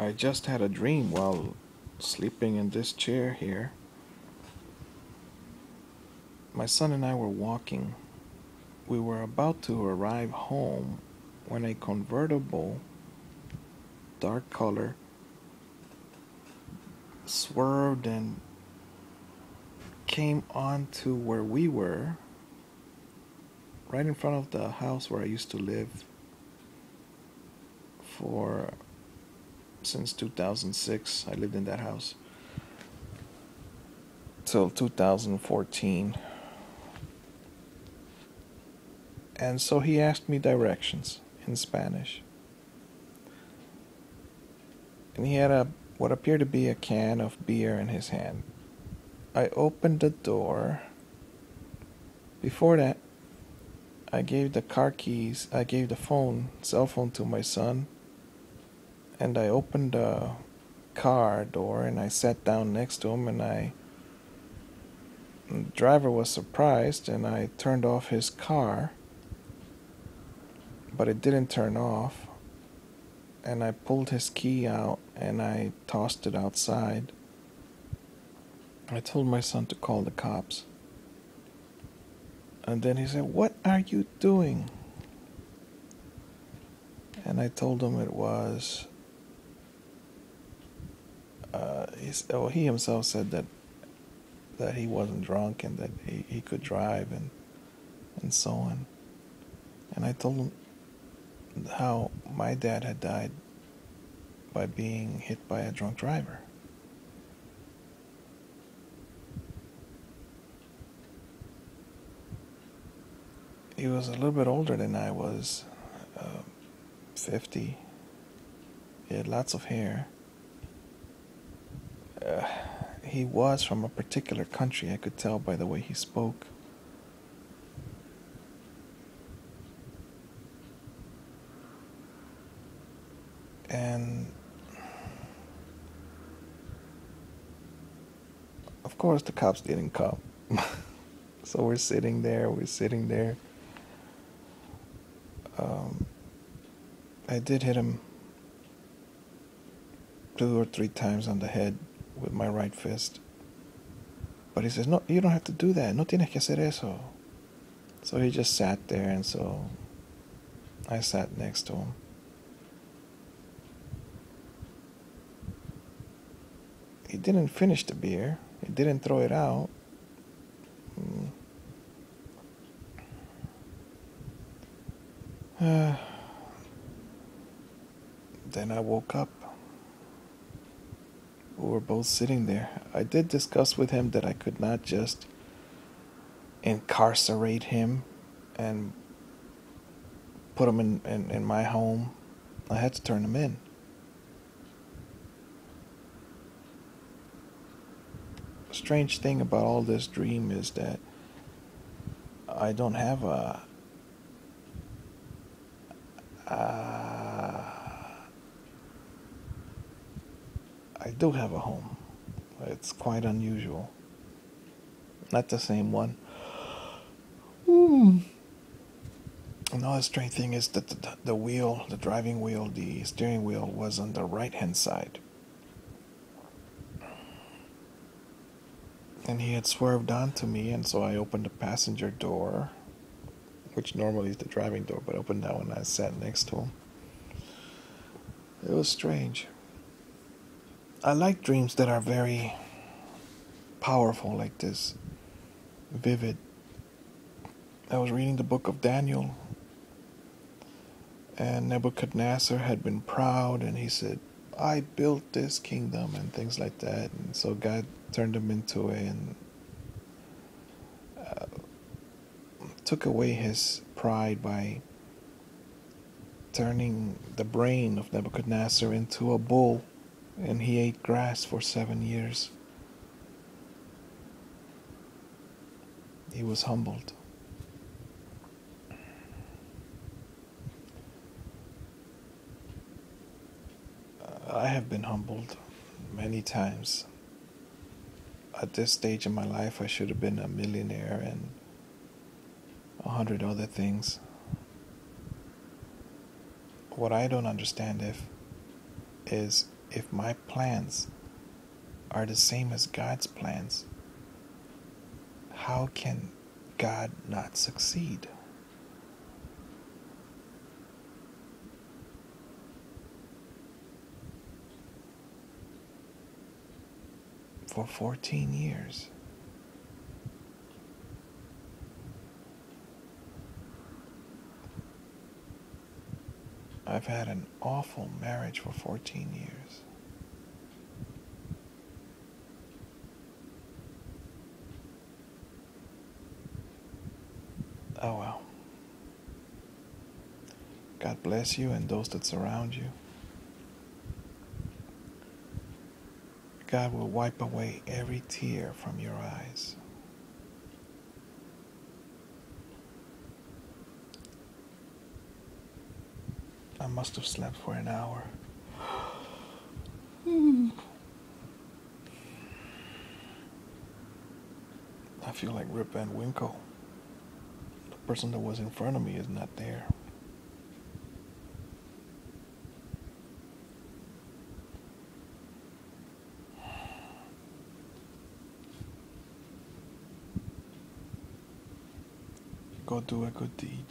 I just had a dream while sleeping in this chair here. My son and I were walking. We were about to arrive home when a convertible, dark color, swerved and came on to where we were, right in front of the house where I used to live for since 2006. I lived in that house till 2014. And so he asked me directions in Spanish. And he had what appeared to be a can of beer in his hand. I opened the door. Before that, I gave the car keys, I gave the cell phone to my son, and I opened the car door and I sat down next to him, and the driver was surprised, and I turned off his car, but it didn't turn off, and I pulled his key out and I tossed it outside. I told my son to call the cops. And then he said, "What are you doing?" And I told him it was, he himself said that he wasn't drunk and that he could drive and so on. And I told him how my dad had died by being hit by a drunk driver. He was a little bit older than I was, 50. He had lots of hair. He was from a particular country, I could tell by the way he spoke. And of course the cops didn't come. So we're sitting there. I did hit him 2 or 3 times on the head with my right fist. But he says, "No, you don't have to do that. No tienes que hacer eso." So he just sat there, and so I sat next to him. He didn't finish the beer. He didn't throw it out. Then I woke up. We were both sitting there. I did discuss with him that I could not just incarcerate him and put him in my home. I had to turn him in. The strange thing about all this dream is that I don't have I do have a home. It's quite unusual. Not the same one. Another strange thing is that the wheel, the driving wheel, the steering wheel was on the right-hand side. And he had swerved onto me, and so I opened the passenger door, which normally is the driving door, but I opened that one and I sat next to him. It was strange. I like dreams that are very powerful like this, vivid. I was reading the book of Daniel, and Nebuchadnezzar had been proud, and he said, "I built this kingdom," and things like that. And so God turned him into and took away his pride by turning the brain of Nebuchadnezzar into a bull, and he ate grass for 7 years. He was humbled. I have been humbled many times. At this stage in my life, I should have been a millionaire and 100 other things. What I don't understand is if my plans are the same as God's plans, how can God not succeed? For 14 years, I've had an awful marriage for 14 years. Oh well. God bless you and those that surround you. God will wipe away every tear from your eyes. I must have slept for an hour. I feel like Rip Van Winkle. The person that was in front of me is not there. Go do a good deed.